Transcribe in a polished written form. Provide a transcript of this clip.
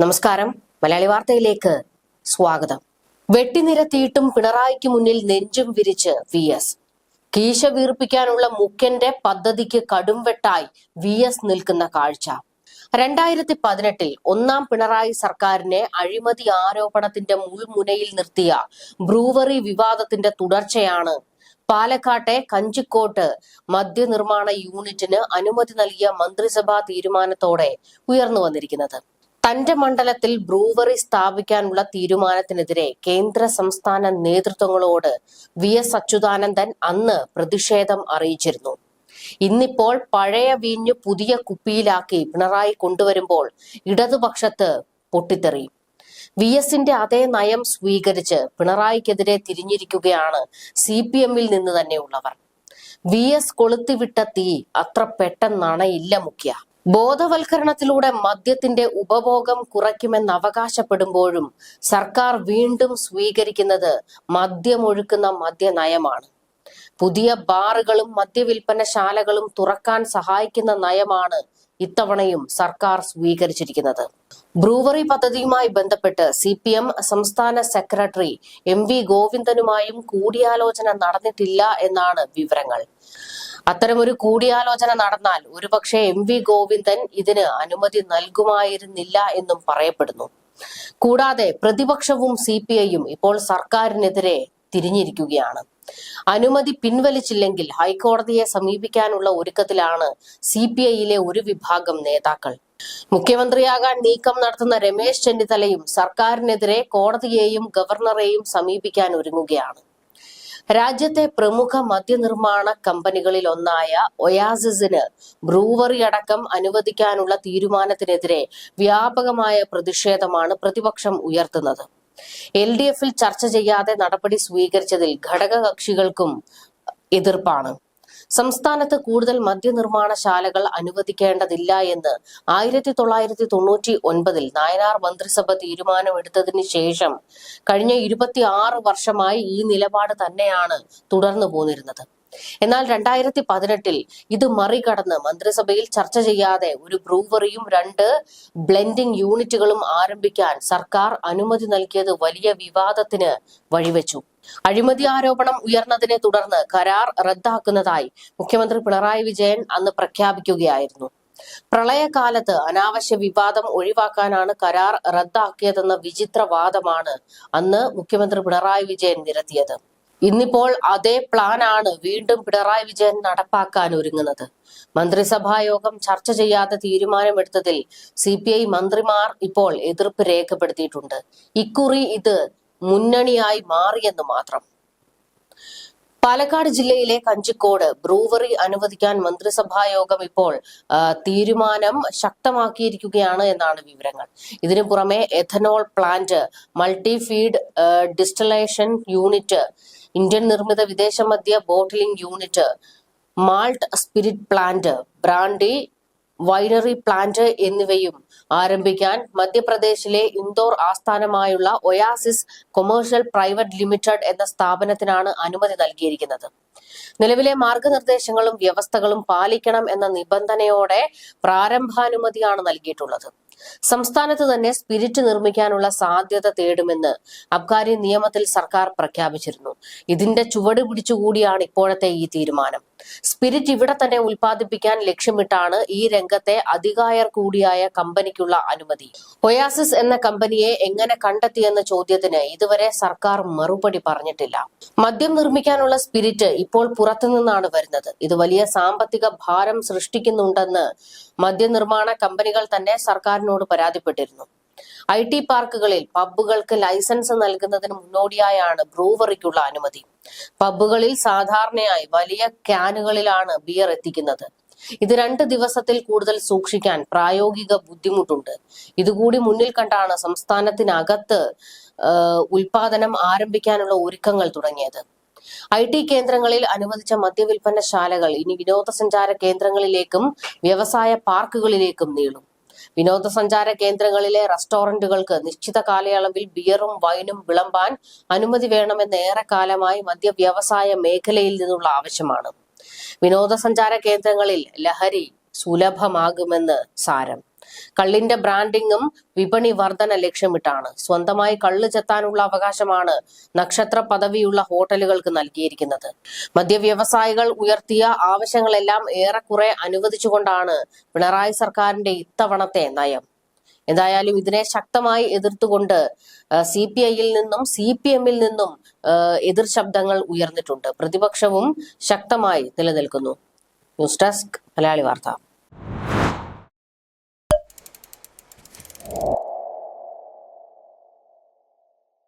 നമസ്കാരം. മലയാളി വാർത്തയിലേക്ക് സ്വാഗതം. വെട്ടിനിരത്തിയിട്ടും പിണറായിക്ക് മുന്നിൽ നെഞ്ചും വിരിച്ച് VS. കീശ വീർപ്പിക്കാനുള്ള മുഖ്യന്റെ പദ്ധതിക്ക് കടുംവെട്ടായി VS നിൽക്കുന്ന കാഴ്ച. 2018 ഒന്നാം പിണറായി സർക്കാരിനെ അഴിമതി ആരോപണത്തിന്റെ മുൾമുനയിൽ നിർത്തിയ ബ്രൂവറി വിവാദത്തിന്റെ തുടർച്ചയാണ് പാലക്കാട്ടെ കഞ്ചിക്കോട്ട് മദ്യനിർമ്മാണ യൂണിറ്റിന് അനുമതി നൽകിയ മന്ത്രിസഭാ തീരുമാനത്തോടെ ഉയർന്നു വന്നിരിക്കുന്നത്. തന്റെ മണ്ഡലത്തിൽ ബ്രൂവറി സ്ഥാപിക്കാനുള്ള തീരുമാനത്തിനെതിരെ കേന്ദ്ര സംസ്ഥാന നേതൃത്വങ്ങളോട് VS അച്യുതാനന്ദൻ അന്ന് പ്രതിഷേധം അറിയിച്ചിരുന്നു. ഇന്നിപ്പോൾ പഴയ വീഞ്ഞു പുതിയ കുപ്പിയിലാക്കി പിണറായി കൊണ്ടുവരുമ്പോൾ ഇടതുപക്ഷത്ത് പൊട്ടിത്തെറി. VSന്റെ അതേ നയം സ്വീകരിച്ച് പിണറായിക്കെതിരെ തിരിഞ്ഞിരിക്കുകയാണ് CPMൽ നിന്ന് തന്നെയുള്ളവർ. VS കൊളുത്തിവിട്ട തീ അത്ര പെട്ടെന്നണയില്ല മുഖ്യ. ബോധവൽക്കരണത്തിലൂടെ മദ്യത്തിന്റെ ഉപഭോഗം കുറയ്ക്കുമെന്ന് അവകാശപ്പെടുമ്പോഴും സർക്കാർ വീണ്ടും സ്വീകരിക്കുന്നത് മദ്യമൊഴുക്കുന്ന മദ്യനയമാണ്. പുതിയ ബാറുകളും മദ്യവിൽപ്പനശാലകളും തുറക്കാൻ സഹായിക്കുന്ന നയമാണ് ഇത്തവണയും സർക്കാർ സ്വീകരിച്ചിരിക്കുന്നത്. ബ്രൂവറി പദ്ധതിയുമായി ബന്ധപ്പെട്ട് CPM സംസ്ഥാന സെക്രട്ടറി MV ഗോവിന്ദനുമായും കൂടിയാലോചന നടന്നിട്ടില്ല എന്നാണ് വിവരങ്ങൾ. അത്തരമൊരു കൂടിയാലോചന നടന്നാൽ ഒരുപക്ഷെ MV ഗോവിന്ദൻ ഇതിന് അനുമതി നൽകുമായിരുന്നില്ല എന്നും പറയപ്പെടുന്നു. കൂടാതെ പ്രതിപക്ഷവും CPIയും ഇപ്പോൾ സർക്കാരിനെതിരെ തിരിഞ്ഞിരിക്കുകയാണ്. അനുമതി പിൻവലിച്ചില്ലെങ്കിൽ ഹൈക്കോടതിയെ സമീപിക്കാനുള്ള ഒരുക്കത്തിലാണ് CPIയിലെ ഒരു വിഭാഗം നേതാക്കൾ. മുഖ്യമന്ത്രിയാകാൻ നീക്കം നടത്തുന്ന രമേശ് ചെന്നിത്തലയും സർക്കാരിനെതിരെ കോടതിയെയും ഗവർണറെയും സമീപിക്കാൻ ഒരുങ്ങുകയാണ്. രാജ്യത്തെ പ്രമുഖ മദ്യനിർമ്മാണ കമ്പനികളിൽ ഒന്നായ ഒയാസിസിന് ബ്രൂവറി അടക്കം അനുവദിക്കാനുള്ള തീരുമാനത്തിനെതിരെ വ്യാപകമായ പ്രതിഷേധമാണ് പ്രതിപക്ഷം ഉയർത്തുന്നത്. LDFൽ ചർച്ച ചെയ്യാതെ നടപടി സ്വീകരിച്ചതിൽ ഘടകകക്ഷികൾക്കും എതിർപ്പാണ്. സംസ്ഥാനത്ത് കൂടുതൽ മദ്യനിർമ്മാണശാലകൾ അനുവദിക്കേണ്ടതില്ല എന്ന് 1999 നായനാർ മന്ത്രിസഭ തീരുമാനമെടുത്തതിന് ശേഷം കഴിഞ്ഞ 26 വർഷമായി ഈ നിലപാട് തന്നെയാണ് തുടർന്നു പോന്നിരുന്നത്. എന്നാൽ 2018 ഇത് മറികടന്ന് മന്ത്രിസഭയിൽ ചർച്ച ചെയ്യാതെ ഒരു ബ്രൂവറിയും 2 ബ്ലെൻഡിംഗ് യൂണിറ്റുകളും ആരംഭിക്കാൻ സർക്കാർ അനുമതി നൽകിയത് വലിയ വിവാദത്തിന് വഴിവെച്ചു. അഴിമതി ആരോപണം ഉയർന്നതിനെ തുടർന്ന് കരാർ റദ്ദാക്കുന്നതായി മുഖ്യമന്ത്രി പിണറായി വിജയൻ അന്ന് പ്രഖ്യാപിക്കുകയായിരുന്നു. പ്രളയകാലത്ത് അനാവശ്യ വിവാദം ഒഴിവാക്കാനാണ് കരാർ റദ്ദാക്കിയതെന്ന വിചിത്രവാദമാണ് അന്ന് മുഖ്യമന്ത്രി പിണറായി വിജയൻ നിരത്തിയത്. ഇന്നിപ്പോൾ അതേ പ്ലാനാണ് വീണ്ടും പിണറായി വിജയൻ നടപ്പാക്കാൻ ഒരുങ്ങുന്നത്. മന്ത്രിസഭായോഗം ചർച്ച ചെയ്യാതെ തീരുമാനമെടുത്തതിൽ CPI മന്ത്രിമാർ ഇപ്പോൾ എതിർപ്പ് രേഖപ്പെടുത്തിയിട്ടുണ്ട്. ഇക്കുറി ഇത് മുന്നണിയായി മാറിയെന്ന് മാത്രം. പാലക്കാട് ജില്ലയിലെ കഞ്ചിക്കോട് ബ്രൂവറി അനുവദിക്കാൻ മന്ത്രിസഭായോഗം ഇപ്പോൾ തീരുമാനം ശക്തമാക്കിയിരിക്കുകയാണ് എന്നാണ് വിവരങ്ങൾ. ഇതിനു പുറമെ ethanol plant, multi feed distillation unit, Indian നിർമ്മിത വിദേശ മദ്യ bottling unit, malt spirit plant, brandy winery plant എന്നിവയും ആരംഭിക്കാൻ മധ്യപ്രദേശിലെ ഇൻഡോർ ആസ്ഥാനമായുള്ള ഒയാസിസ് കൊമേഴ്ഷ്യൽ പ്രൈവറ്റ് ലിമിറ്റഡ് എന്ന സ്ഥാപനത്തിനാണ് അനുമതി നൽകിയിരിക്കുന്നത്. നിലവിലെ മാർഗനിർദ്ദേശങ്ങളും വ്യവസ്ഥകളും പാലിക്കണം എന്ന നിബന്ധനയോടെ പ്രാരംഭാനുമതിയാണ് നൽകിയിട്ടുള്ളത്. സംസ്ഥാനത്ത് തന്നെ സ്പിരിറ്റ് നിർമ്മിക്കാനുള്ള സാധ്യത തേടുമെന്ന് അബ്കാരി നിയമത്തിൽ സർക്കാർ പ്രഖ്യാപിച്ചിരുന്നു. ഇതിന്റെ ചുവട് പിടിച്ചുകൂടിയാണ് ഇപ്പോഴത്തെ ഈ തീരുമാനം. സ്പിരിറ്റ് ഇവിടെ തന്നെ ഉൽപ്പാദിപ്പിക്കാൻ ലക്ഷ്യമിട്ടാണ് ഈ രംഗത്തെ അധികായർ കൂടിയായ കമ്പനിക്കുള്ള അനുമതി. ഒയാസിസ് എന്ന കമ്പനിയെ എങ്ങനെ കണ്ടെത്തിയെന്ന ചോദ്യത്തിന് ഇതുവരെ സർക്കാർ മറുപടി പറഞ്ഞിട്ടില്ല. മദ്യം നിർമ്മിക്കാനുള്ള സ്പിരിറ്റ് ഇപ്പോൾ പുറത്തുനിന്നാണ് വരുന്നത്. ഇത് വലിയ സാമ്പത്തിക ഭാരം സൃഷ്ടിക്കുന്നുണ്ടെന്ന് മദ്യനിർമ്മാണ കമ്പനികൾ തന്നെ സർക്കാരിനോട് പരാതിപ്പെട്ടിരുന്നു. IT പാർക്കുകളിൽ പബ്ബുകൾക്ക് ലൈസൻസ് നൽകുന്നതിന് മുന്നോടിയായാണ് ബ്രൂവറിക്കുള്ള അനുമതി. പബ്ബുകളിൽ സാധാരണയായി വലിയ ക്യാനുകളിലാണ് ബിയർ എത്തിക്കുന്നത്. ഇത് 2 ദിവസത്തിൽ കൂടുതൽ സൂക്ഷിക്കാൻ പ്രായോഗിക ബുദ്ധിമുട്ടുണ്ട്. ഇതുകൂടി മുന്നിൽ കണ്ടാണ് സംസ്ഥാനത്തിനകത്ത് ഉൽപാദനം ആരംഭിക്കാനുള്ള ഒരുക്കങ്ങൾ തുടങ്ങിയത്. IT കേന്ദ്രങ്ങളിൽ അനുവദിച്ച മദ്യവിൽപ്പനശാലകൾ ഇനി വിനോദസഞ്ചാര കേന്ദ്രങ്ങളിലേക്കും വ്യവസായ പാർക്കുകളിലേക്കും നീളും. വിനോദസഞ്ചാര കേന്ദ്രങ്ങളിലെ റെസ്റ്റോറന്റുകൾക്ക് നിശ്ചിത കാലയളവിൽ ബിയറും വൈനും വിളമ്പാൻ അനുമതി വേണമെന്ന് ഏറെക്കാലമായി മദ്യവ്യവസായ മേഖലയിൽ നിന്നുള്ള ആവശ്യമാണ്. വിനോദസഞ്ചാര കേന്ദ്രങ്ങളിൽ ലഹരി സുലഭമാകുമെന്ന് സാരം. കള്ളിന്റെ ബ്രാൻഡിങ്ങും വിപണി വർധന ലക്ഷ്യമിട്ടാണ്. സ്വന്തമായി കള്ള് ചെത്താനുള്ള അവകാശമാണ് നക്ഷത്ര പദവിയുള്ള ഹോട്ടലുകൾക്ക് നൽകിയിരിക്കുന്നത്. മദ്യവ്യവസായികൾ ഉയർത്തിയ ആവശ്യങ്ങളെല്ലാം ഏറെക്കുറെ അനുവദിച്ചുകൊണ്ടാണ് പിണറായി സർക്കാരിന്റെ ഇത്തവണത്തെ നയം. എന്തായാലും ഇതിനെ ശക്തമായി എതിർത്തുകൊണ്ട് CPI-യിൽ നിന്നും CPM-ൽ നിന്നും എതിർ ശബ്ദങ്ങൾ ഉയർന്നിട്ടുണ്ട്. പ്രതിപക്ഷവും ശക്തമായി നിലനിൽക്കുന്നു. ന്യൂസ് ഡെസ്ക് മലയാളി വാർത്ത.